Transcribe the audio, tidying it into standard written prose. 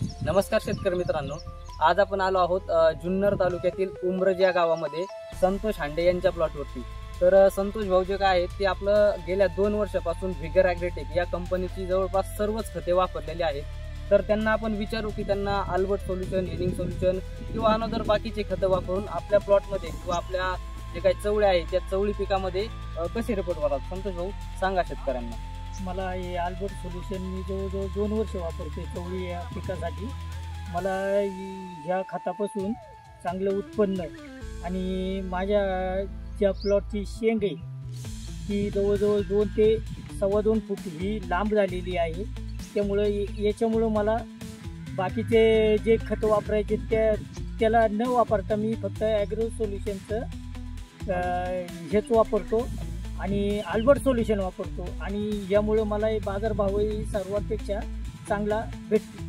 नमस्कार शेतकरी मित्रांनो, आज आपण आलो आहोत जुन्नर तालुक्यातील उमरज या गावामध्ये संतोष हांडे यांच्या प्लॉटवरती। तर संतोष भाऊ जे काय आहेत ते आपलं गेल्या 2 वर्षापासून व्हिगर ॲग्रोटेक या कंपनीची जवळपास सर्वच खते वापरलेली आहेत। तर त्यांना आपण विचारू की त्यांना अल्बर्ट सोल्युशन, हेनिंग सोल्युशन किंवा अनदर बाकीचे खतं वापरून आपल्या प्लॉटमध्ये किंवा आपल्या जे काही चवळी आहे त्या चवळी पिकामध्ये कसे रिपोर्ट होतात। संतोष भाऊ सांगा शेतकऱ्यांना। मला हे अल्बर्ट सोल्युशन मी जवळजवळ 2 वर्ष वापरते चवळी या पिकासाठी। मला ह्या खतापासून चांगलं उत्पन्न आणि माझ्या ज्या प्लॉटची शेंग आहे ती जवळजवळ 2 ते 2.25 फूट ही लांब झालेली आहे। त्यामुळं याच्यामुळं मला बाकीचे जे खतं वापरायचे त्याला न वापरता मी फक्त ॲग्रो सोल्युशनचं हेच वापरतो आणि अल्बर्ट सोल्युशन वापरतो आणि यामुळे मला बाजारभावही सर्वांपेक्षा चांगला भेटतो।